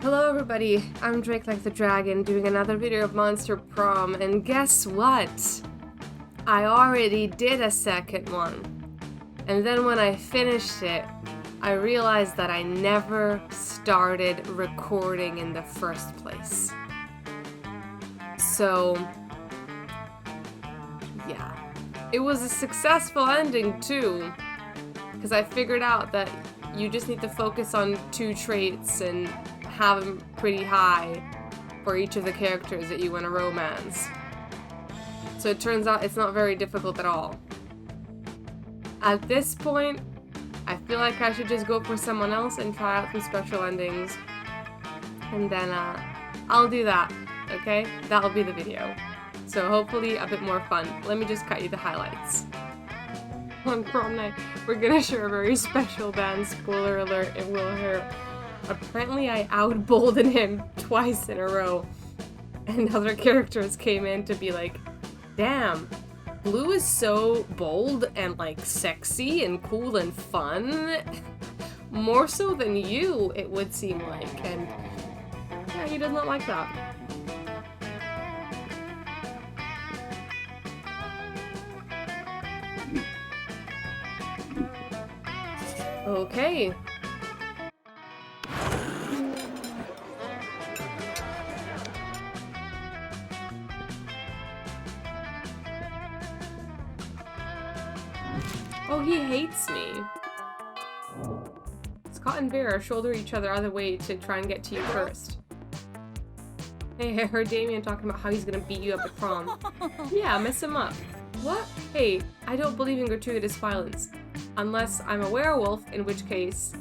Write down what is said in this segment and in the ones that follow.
Hello everybody, I'm Drake like the Dragon doing another video of Monster Prom, and guess what? I already did a second one. And then when I finished it, I realized that I never started recording in the first place. So, yeah. It was a successful ending too, because I figured out that you just need to focus on 2 traits and have them pretty high for each of the characters that you want to romance. So it turns out it's not very difficult at all. At this point, I feel like I should just go for someone else and try out some special endings. And then I'll do that, okay? That'll be the video. So hopefully a bit more fun. Let me just cut you the highlights. On prom night, we're gonna share a very special band. Spoiler alert, it will hurt. Apparently I outbolded him twice in a row, and other characters came in to be like, damn, Blue is so bold and like sexy and cool and fun, more so than you, it would seem like, and yeah, he does not like that. Okay. Oh, he hates me. Scott and Vera shoulder each other out of the way to try and get to you first. Hey, I heard Damien talking about how he's gonna beat you up at prom. Yeah, mess him up. What? Hey, I don't believe in gratuitous violence. Unless I'm a werewolf, in which case,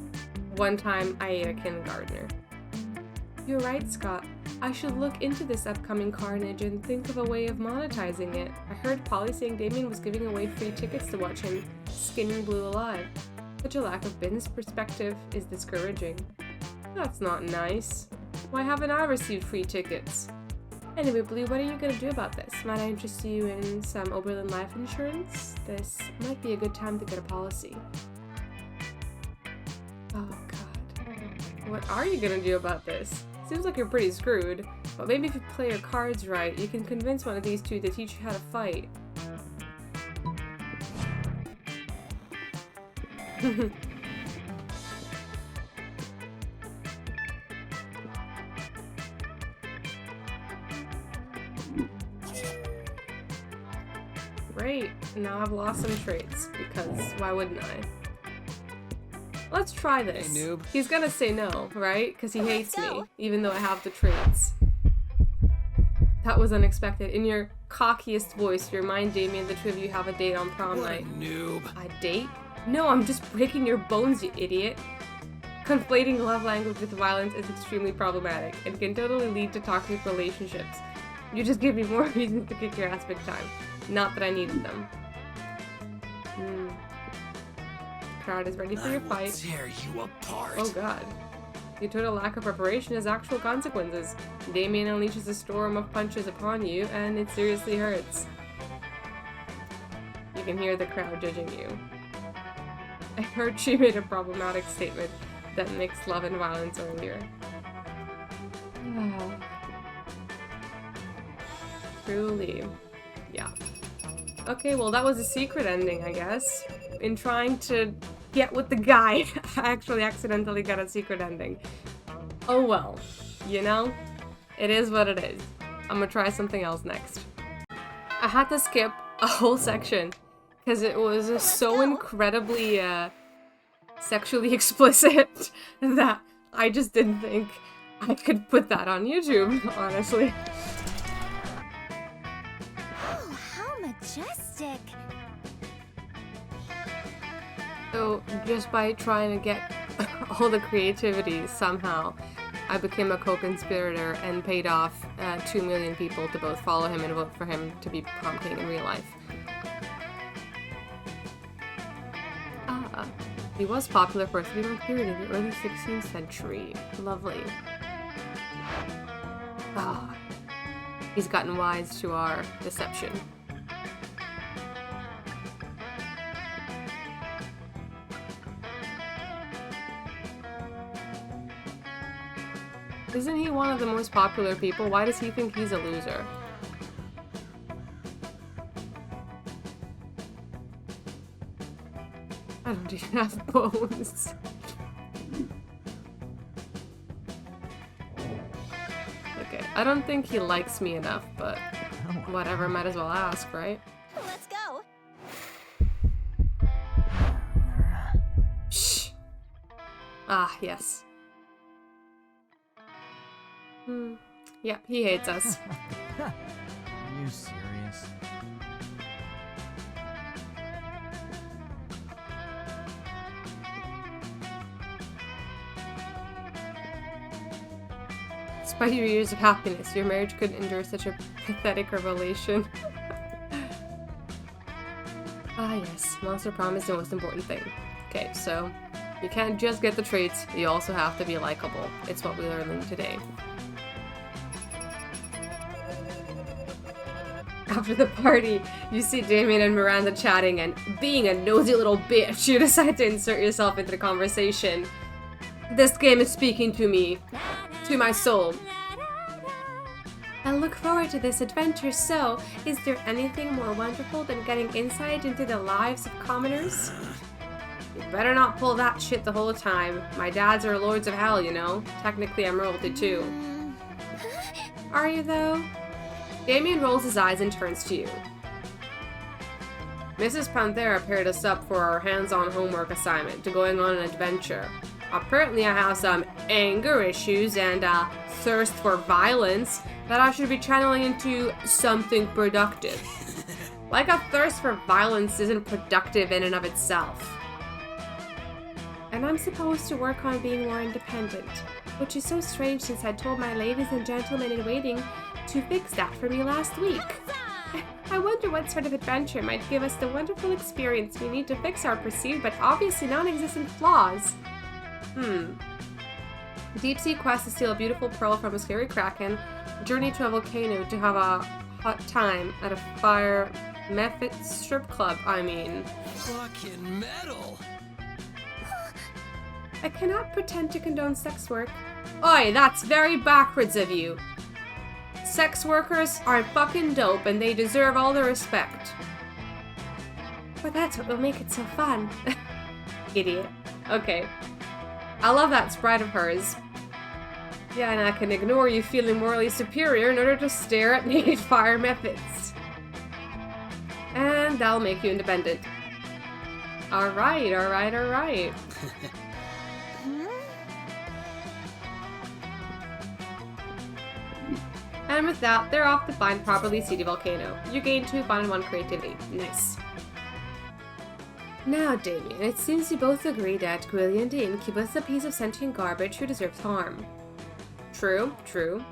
one time I ate a kindergartner. You're right, Scott. I should look into this upcoming carnage and think of a way of monetizing it. I heard Polly saying Damien was giving away free tickets to watch him skin Blue alive. Such a lack of business perspective is discouraging. That's not nice. Why haven't I received free tickets? Anyway, Blue, what are you gonna do about this? Might I interest you in some Oberlin life insurance? This might be a good time to get a policy. Oh god. What are you gonna do about this? Seems like you're pretty screwed, but maybe if you play your cards right, you can convince one of these 2 to teach you how to fight. Great, now I've lost some traits, because why wouldn't I? Let's try this. Hey, noob. He's gonna say no, right? Because he hates me, even though I have the traits. That was unexpected. In your cockiest voice, you remind Damien the 2 of you have a date on prom What a night. noob. A date? No, I'm just breaking your bones, you idiot. Conflating love language with violence is extremely problematic and can totally lead to toxic relationships. You just give me more reasons to kick your ass big time. Not that I needed them. Crowd is ready for your fight. Tear you apart. Oh god. Your total lack of preparation has actual consequences. Damien unleashes a storm of punches upon you, and it seriously hurts. You can hear the crowd judging you. I heard she made a problematic statement that mixed love and violence earlier. Truly. Yeah. Okay, well that was a secret ending, I guess. In trying to get with the guy, I actually accidentally got a secret ending. Oh well, you know? It is what it is. I'm gonna try something else next. I had to skip a whole section because it was so incredibly sexually explicit that I just didn't think I could put that on YouTube, honestly. Oh, how majestic! So, just by trying to get all the creativity somehow, I became a co-conspirator and paid off 2 million people to both follow him and vote for him to be prom king in real life. He was popular for a 3-month period in the early 16th century. Lovely. He's gotten wise to our deception. Isn't he one of the most popular people? Why does he think he's a loser? I don't even have bones. Okay, I don't think he likes me enough, but whatever, might as well ask, right? Let's go. Shh! Ah, yes. Yeah, he hates us. Are you serious? Despite your years of happiness, your marriage couldn't endure such a pathetic revelation. Ah yes, Monster Prom is the most important thing. Okay, so you can't just get the traits, you also have to be likable. It's what we learned today. After the party, you see Damien and Miranda chatting, and being a nosy little bitch, you decide to insert yourself into the conversation. This game is speaking to me, to my soul. I look forward to this adventure, so is there anything more wonderful than getting insight into the lives of commoners? You better not pull that shit the whole time. My dads are lords of hell, you know. Technically, I'm royalty too. Are you, though? Damien rolls his eyes and turns to you. Mrs. Panthera paired us up for our hands-on homework assignment to going on an adventure. Apparently I have some anger issues and a thirst for violence that I should be channeling into something productive. Like a thirst for violence isn't productive in and of itself. And I'm supposed to work on being more independent, which is so strange since I told my ladies and gentlemen in waiting to fix that for me last week. I wonder what sort of adventure might give us the wonderful experience we need to fix our perceived but obviously non-existent flaws. Deep sea quest to steal a beautiful pearl from a scary kraken, journey to a volcano to have a hot time at a fire method strip club, I mean. Fucking metal! I cannot pretend to condone sex work. Oi, that's very backwards of you. Sex workers are fucking dope and they deserve all the respect. But that's what will make it so fun. Idiot. Okay. I love that sprite of hers. Yeah, and I can ignore you feeling morally superior in order to stare at naked fire methods. And that'll make you independent. Alright, alright, alright. And with that, they're off to find properly seeded volcano. You gain 2 fun and 1 creativity. Nice. Now, Damien, it seems you both agree that Gwillian the Incubus is a piece of sentient garbage who deserves harm. True, true.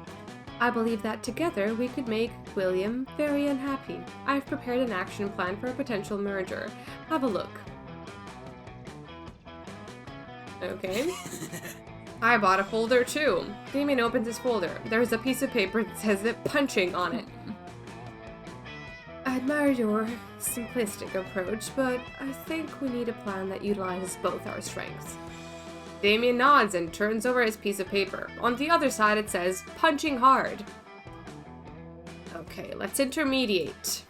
I believe that together we could make William very unhappy. I've prepared an action plan for a potential merger. Have a look. Okay. I bought a folder too. Damien opens his folder. There's a piece of paper that says that punching on it. I admire your simplistic approach, but I think we need a plan that utilizes both our strengths. Damien nods and turns over his piece of paper. On the other side it says, punching hard. Okay, let's intermediate.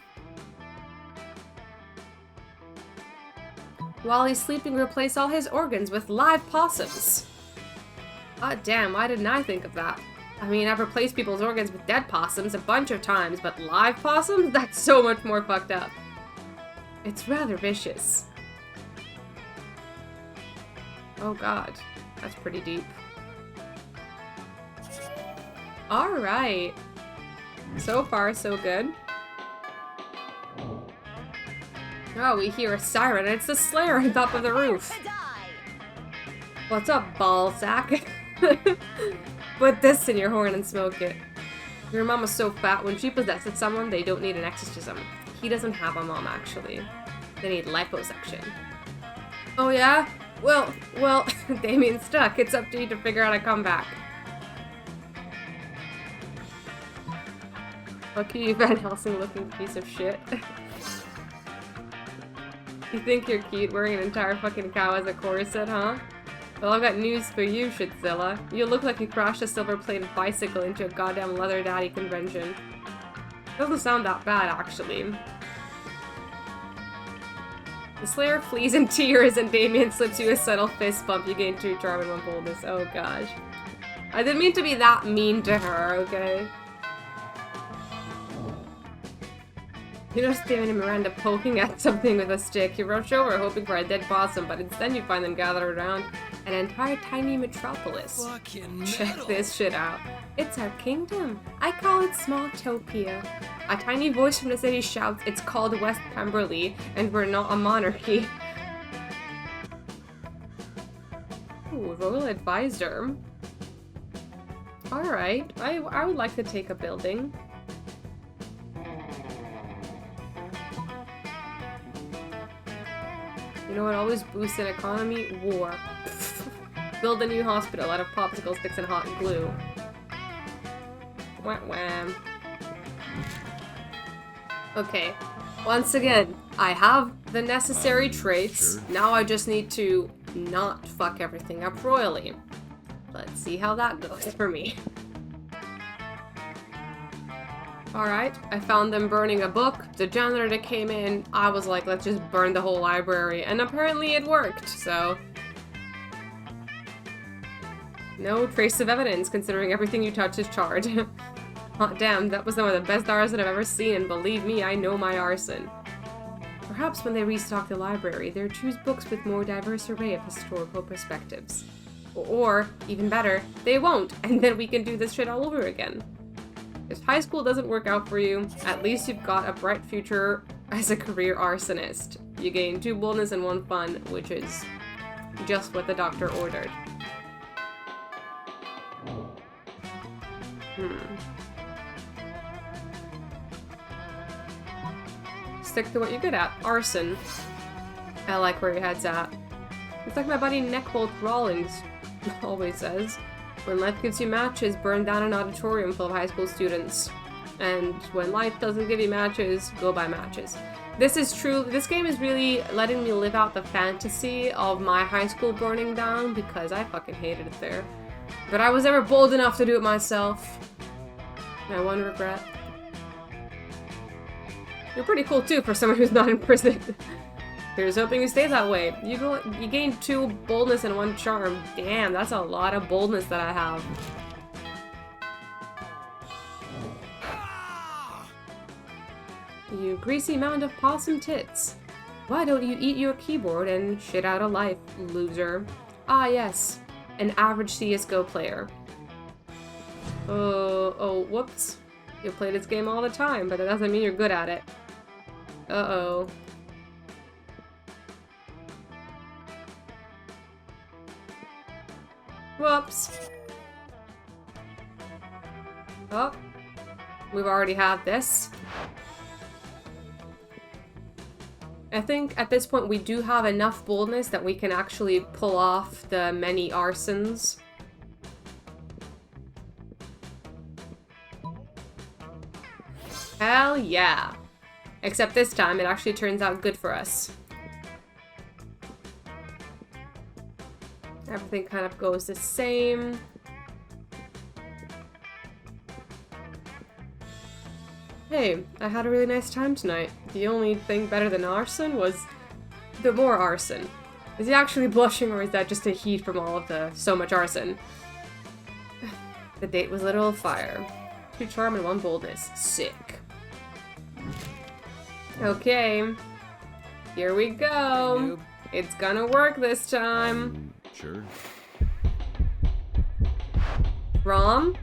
While he's sleeping, replace all his organs with live possums. God damn, why didn't I think of that? I mean, I've replaced people's organs with dead possums a bunch of times, but live possums? That's so much more fucked up. It's rather vicious. Oh god, that's pretty deep. Alright. So far, so good. Oh, we hear a siren, and it's the Slayer on top of the roof. What's up, ballsack? Put this in your horn and smoke it. Your mom is so fat, when she possesses someone, they don't need an exorcism. He doesn't have a mom, actually. They need liposuction. Oh yeah? Well, Damien's stuck. It's up to you to figure out a comeback. Look at you, Van Helsing looking piece of shit. You think you're cute wearing an entire fucking cow as a corset, huh? Well, I've got news for you, Shitzilla. You look like you crashed a silver-plated bicycle into a goddamn leather daddy convention. Doesn't sound that bad, actually. The Slayer flees in tears and Damien slips you a subtle fist bump. You gain 2 charm and 1 boldness. Oh gosh. I didn't mean to be that mean to her, okay? You notice Damien and Miranda poking at something with a stick. You rush over hoping for a dead possum, but instead you find them gathered around an entire tiny metropolis. Fucking Check metal. this shit out. It's our kingdom. I call it Smalltopia. A tiny voice from the city shouts, it's called West Pemberley, and we're not a monarchy. Ooh, Royal Advisor. Alright, I would like to take a building. You know what always boosts an economy? War. Build a new hospital out of popsicle sticks and hot glue. Wham wham. Okay, once again, I have the necessary traits. Sure. Now I just need to not fuck everything up royally. Let's see how that goes for me. Alright, I found them burning a book. The janitor that came in, I was like, let's just burn the whole library. And apparently it worked, so... No trace of evidence, considering everything you touch is charred. Hot damn, that was some of the best arson I've ever seen, and believe me, I know my arson. Perhaps when they restock the library, they'll choose books with more diverse array of historical perspectives. Or, even better, they won't, and then we can do this shit all over again. If high school doesn't work out for you, at least you've got a bright future as a career arsonist. You gain 2 boldness and 1 fun, which is just what the doctor ordered. Stick to what you're good at. Arson. I like where your head's at. It's like my buddy Neckbolt Rawlings always says. When life gives you matches, burn down an auditorium full of high school students. And when life doesn't give you matches, go buy matches. This is true. This game is really letting me live out the fantasy of my high school burning down because I fucking hated it there. But I was never bold enough to do it myself. My one regret. You're pretty cool too for someone who's not in prison. Here's hoping you stay that way. You gain 2 boldness and 1 charm. Damn, that's a lot of boldness that I have. You greasy mound of possum tits. Why don't you eat your keyboard and shit out of life, loser? Ah yes, an average CSGO player. Oh, whoops. You play this game all the time, but that doesn't mean you're good at it. Uh-oh. Whoops. Oh. We've already had this. I think at this point we do have enough boldness that we can actually pull off the many arsons. Hell yeah. Except this time it actually turns out good for us. Everything kind of goes the same. Hey, I had a really nice time tonight. The only thing better than arson was the more arson. Is he actually blushing or is that just a heat from all of the so much arson? The date was literal fire. 2 charm and 1 boldness. Sick. Okay. Here we go. It's gonna work this time. Sure. Prom?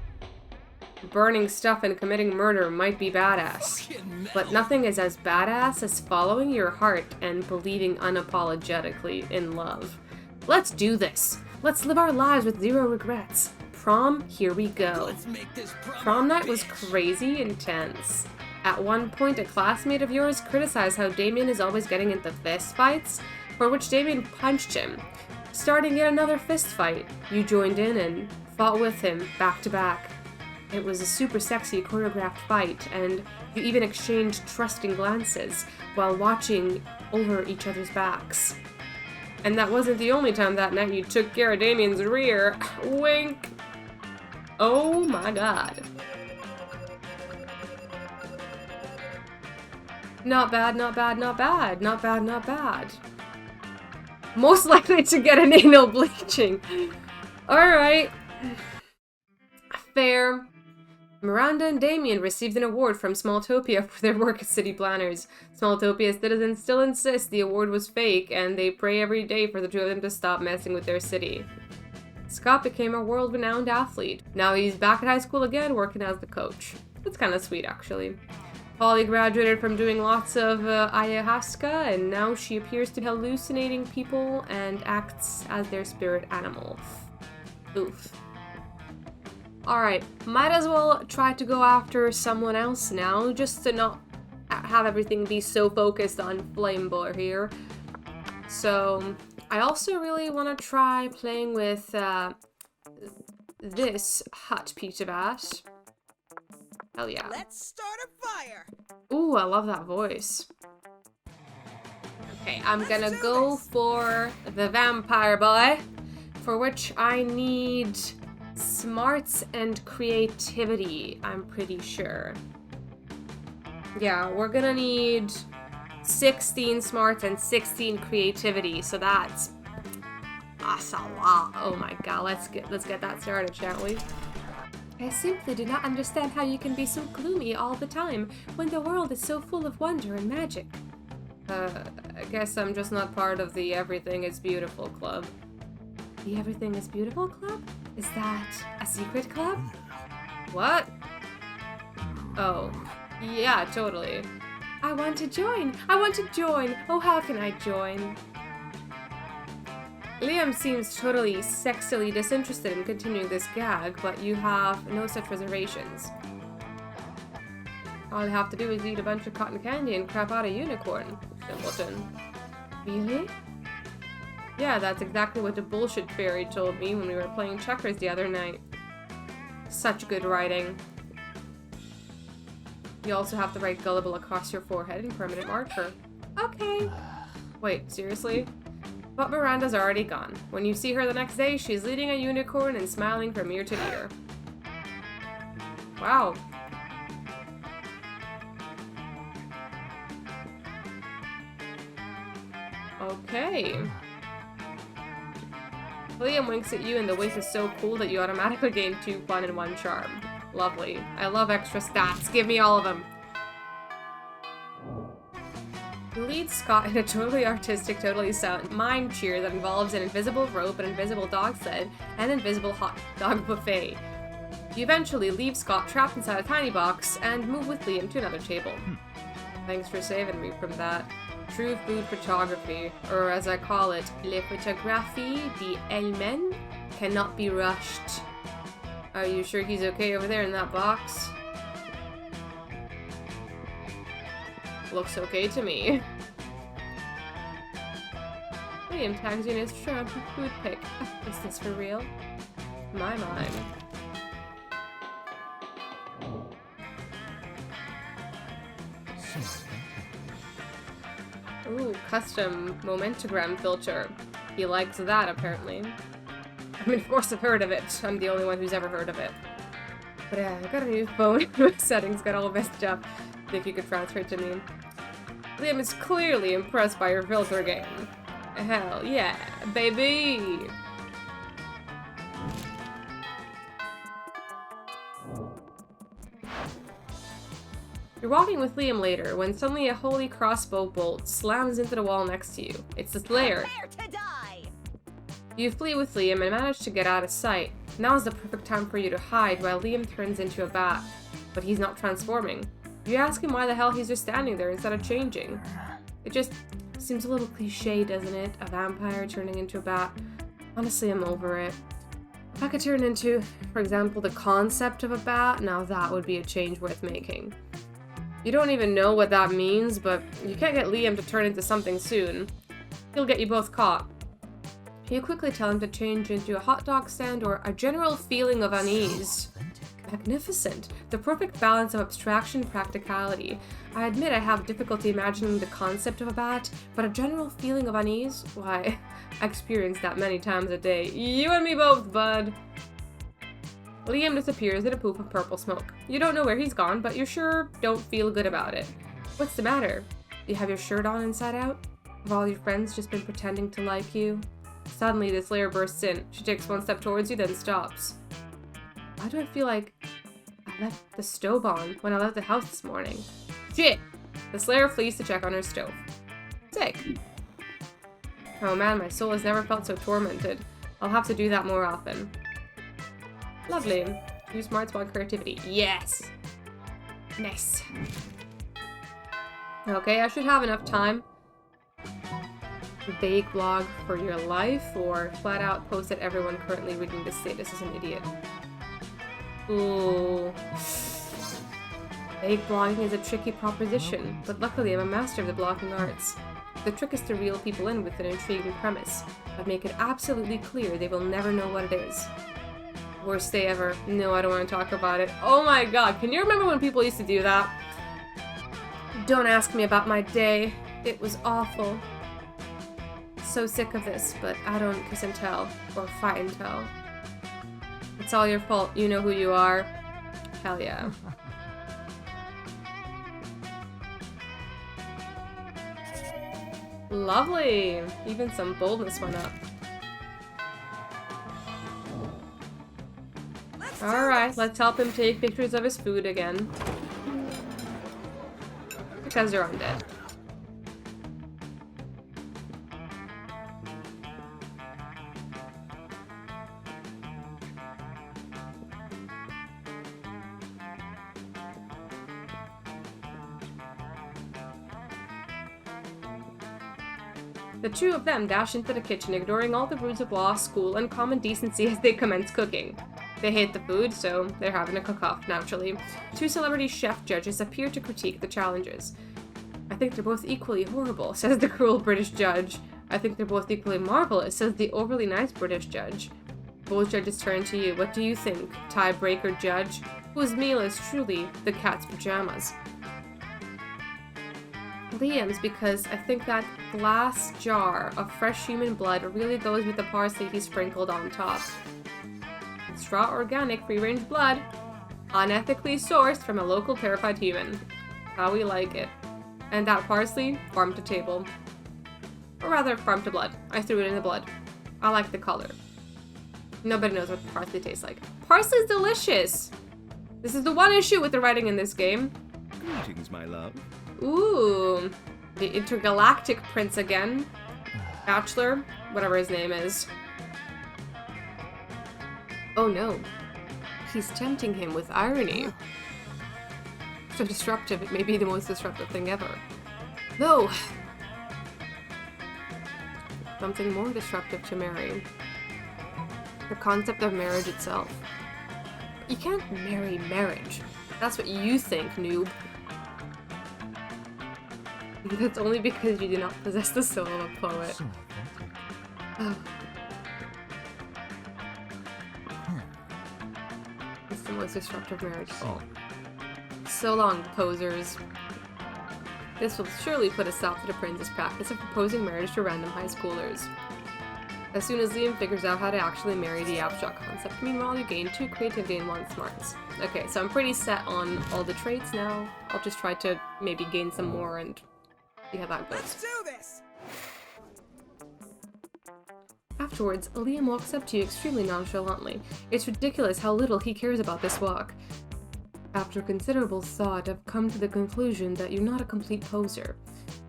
Burning stuff and committing murder might be badass. But nothing is as badass as following your heart and believing unapologetically in love. Let's do this. Let's live our lives with 0 regrets. Prom, here we go. Let's make this Prom night was crazy intense. At one point, a classmate of yours criticized how Damien is always getting into fist fights, for which Damien punched him. Starting yet another fist fight, you joined in and fought with him back to back. It was a super sexy choreographed fight, and you even exchanged trusting glances while watching over each other's backs. And that wasn't the only time that night you took care of Damien's rear. Wink. Oh my god. Not bad, not bad, not bad. Not bad, not bad. Most likely to get an anal bleaching. Alright. Fair. Miranda and Damien received an award from Smalltopia for their work as city planners. Smalltopia's citizens still insist the award was fake, and they pray every day for the two of them to stop messing with their city. Scott became a world-renowned athlete. Now he's back at high school again, working as the coach. That's kind of sweet, actually. Polly graduated from doing lots of ayahuasca, and now she appears to be hallucinating people and acts as their spirit animal. Oof. Alright, might as well try to go after someone else now, just to not have everything be so focused on Flameboy here. So, I also really want to try playing with this hot pizza bat. Hell yeah. Let's start a fire. Ooh, I love that voice. Okay, I'm gonna go for the vampire boy, for which I need smarts and creativity, I'm pretty sure. Yeah, we're gonna need 16 smarts and 16 creativity, so that's a lot. Oh my god, let's get that started, shan't we? I simply do not understand how you can be so gloomy all the time when the world is so full of wonder and magic. I guess I'm just not part of the Everything is Beautiful club. The Everything is Beautiful club? Is that a secret club? What? Oh. Yeah, totally. I want to join! I want to join! Oh, how can I join? Liam seems totally sexily disinterested in continuing this gag, but you have no such reservations. All I have to do is eat a bunch of cotton candy and crap out a unicorn. Simpleton. Really? Yeah, that's exactly what the bullshit fairy told me when we were playing checkers the other night. Such good writing. You also have to write gullible across your forehead in permanent marker. Okay. Wait, seriously? But Miranda's already gone. When you see her the next day, she's leading a unicorn and smiling from ear to ear. Wow. Okay. Liam winks at you and the wink is so cool that you automatically gain 2 fun and 1 charm. Lovely. I love extra stats. Give me all of them. You lead Scott in a totally artistic, totally sound mime cheer that involves an invisible rope, an invisible dog sled, and an invisible hot dog buffet. You eventually leave Scott trapped inside a tiny box and move with Liam to another table. Thanks for saving me from that. True food photography, or as I call it, le photographie d'elle-même, cannot be rushed. Are you sure he's okay over there in that box? Looks okay to me. Liam tags you in his shrimp food pic. Is this for real? My mind. Ooh, custom momentogram filter. He likes that, apparently. I mean, of course I've heard of it. I'm the only one who's ever heard of it. But yeah, I got a new phone. My settings got all messed up. Think you could transfer it to me. Liam is clearly impressed by your filter game. Hell yeah, baby! You're walking with Liam later when suddenly a holy crossbow bolt slams into the wall next to you. It's the Slayer. Prepare to die. You flee with Liam and manage to get out of sight. Now is the perfect time for you to hide while Liam turns into a bat. But he's not transforming. You ask him why the hell he's just standing there instead of changing. It just seems a little cliche, doesn't it? A vampire turning into a bat. Honestly, I'm over it. If I could turn into, for example, the concept of a bat, now that would be a change worth making. You don't even know what that means, but you can't get Liam to turn into something soon. He'll get you both caught. You quickly tell him to change into a hot dog stand or a general feeling of unease. Magnificent. The perfect balance of abstraction and practicality. I admit I have difficulty imagining the concept of a bat, but a general feeling of unease? Why, I experience that many times a day. You and me both, bud. Liam disappears in a poof of purple smoke. You don't know where he's gone, but you sure don't feel good about it. What's the matter? You have your shirt on inside out? Have all your friends just been pretending to like you? Suddenly, the Slayer bursts in. She takes one step towards you, then stops. Why do I feel like I left the stove on when I left the house this morning? Shit! The Slayer flees to check on her stove. Sick. Oh man, my soul has never felt so tormented. I'll have to do that more often. Lovely. Use smart spot creativity. Yes! Nice. Okay, I should have enough time. Vague blog for your life, or flat out post that everyone currently reading this status is an idiot. Ooh. Vague blogging is a tricky proposition, but luckily I'm a master of the blocking arts. The trick is to reel people in with an intriguing premise, but make it absolutely clear they will never know what it is. Worst day ever. No, I don't want to talk about it. Oh my god, can you remember when people used to do that? Don't ask me about my day. It was awful. So sick of this, but I don't kiss and tell, or fight and tell. It's all your fault. You know who you are. Hell yeah. Lovely! Even some boldness went up. Alright, let's help him take pictures of his food again. Because they're undead. The two of them dash into the kitchen, ignoring all the rules of law, school, and common decency as they commence cooking. They hate the food, so they're having a cook-off, naturally. Two celebrity chef judges appear to critique the challenges. I think they're both equally horrible, says the cruel British judge. I think they're both equally marvelous, says the overly nice British judge. Both judges turn to you. What do you think, tiebreaker judge? Whose meal is truly the cat's pajamas? Liam's, because I think that glass jar of fresh human blood really goes with the parsley he sprinkled on top. It's raw, organic, free-range blood, unethically sourced from a local terrified human. How we like it. And that parsley, farm to table. Or rather, farm to blood. I threw it in the blood. I like the color. Nobody knows what parsley tastes like. Parsley's delicious! This is the one issue with the writing in this game. Greetings, my love. Ooh, the intergalactic prince again. Bachelor, whatever his name is. Oh no, he's tempting him with irony. So disruptive, it may be the most disruptive thing ever. No! Something more disruptive to marry. The concept of marriage itself. You can't marry marriage. That's what you think, noob. That's only because you do not possess the soul of a poet. Oh. It's the most disruptive marriage of all. So long, posers. This will surely put a stop to the prince's practice of proposing marriage to random high schoolers. As soon as Liam figures out how to actually marry the abstract concept, meanwhile you gain 2 creativity and 1 smarts. Okay, so I'm pretty set on all the traits now. I'll just try to maybe gain some more and see how that goes. Let's do this! Afterwards, Liam walks up to you extremely nonchalantly. It's ridiculous how little he cares about this walk. After considerable thought, I've come to the conclusion that you're not a complete poser.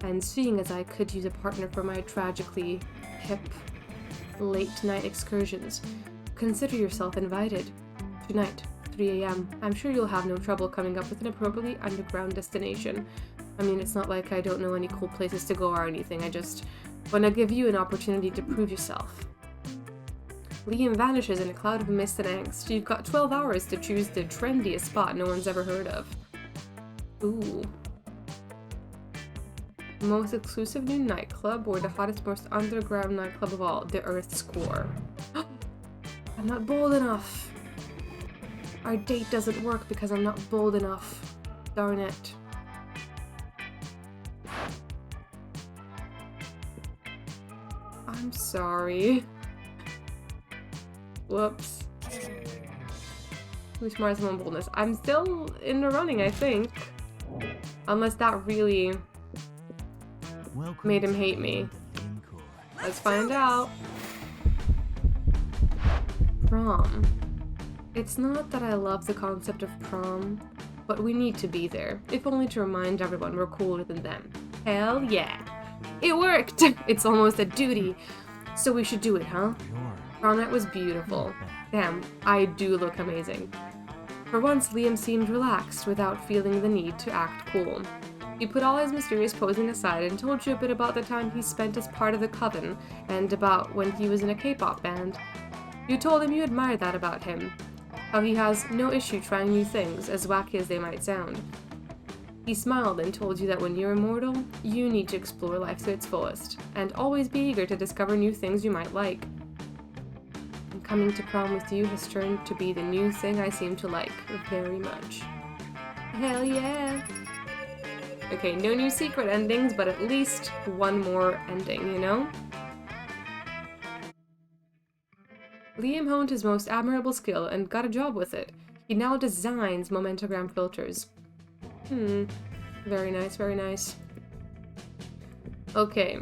And seeing as I could use a partner for my tragically hip late-night excursions, consider yourself invited. Tonight, 3 a.m. I'm sure you'll have no trouble coming up with an appropriately underground destination. I mean, it's not like I don't know any cool places to go or anything, I just want to give you an opportunity to prove yourself. Liam vanishes in a cloud of mist and angst. You've got 12 hours to choose the trendiest spot no one's ever heard of. Ooh. Most exclusive new nightclub, or the hottest, most underground nightclub of all, the Earth Score. I'm not bold enough. Our date doesn't work because I'm not bold enough. Darn it. I'm sorry. Whoops. Who's smartest among boldness? I'm still in the running, I think. Unless that really Welcome made him to hate me. Mythical. Let's find out. Prom. It's not that I love the concept of prom, but we need to be there, if only to remind everyone we're cooler than them. Hell yeah. It worked! It's almost a duty. So we should do it, huh? Sure. Prom night was beautiful. Damn, I do look amazing. For once, Liam seemed relaxed without feeling the need to act cool. He put all his mysterious posing aside and told you a bit about the time he spent as part of the coven and about when he was in a K-pop band. You told him you admired that about him, how he has no issue trying new things, as wacky as they might sound. He smiled and told you that when you're immortal, you need to explore life to its fullest, and always be eager to discover new things you might like. And coming to prom with you has turned to be the new thing I seem to like very much. Hell yeah! Okay, no new secret endings, but at least one more ending, you know? Liam honed his most admirable skill and got a job with it. He now designs momentogram filters. Very nice, very nice. Okay.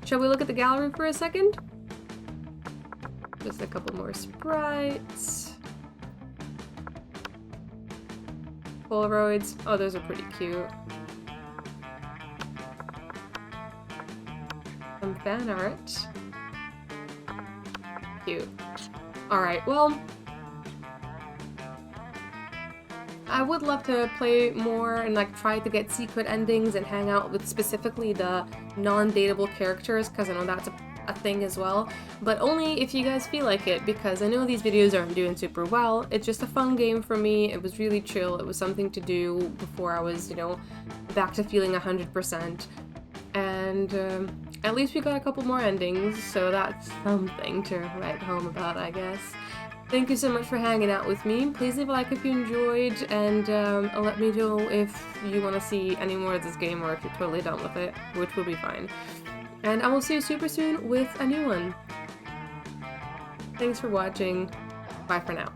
Shall we look at the gallery for a second? Just a couple more sprites. Polaroids. Oh, those are pretty cute. Some fan art. Cute. Alright, well, I would love to play more and like try to get secret endings and hang out with specifically the non-dateable characters, because I know that's a thing as well, but only if you guys feel like it, because I know these videos aren't doing super well. It's just a fun game for me. It was really chill. It was something to do before I was, you know, back to feeling 100%. And at least we got a couple more endings, so that's something to write home about, I guess. Thank you so much for hanging out with me. Please leave a like if you enjoyed, and let me know if you want to see any more of this game or if you're totally done with it, which will be fine. And I will see you super soon with a new one. Thanks for watching. Bye for now.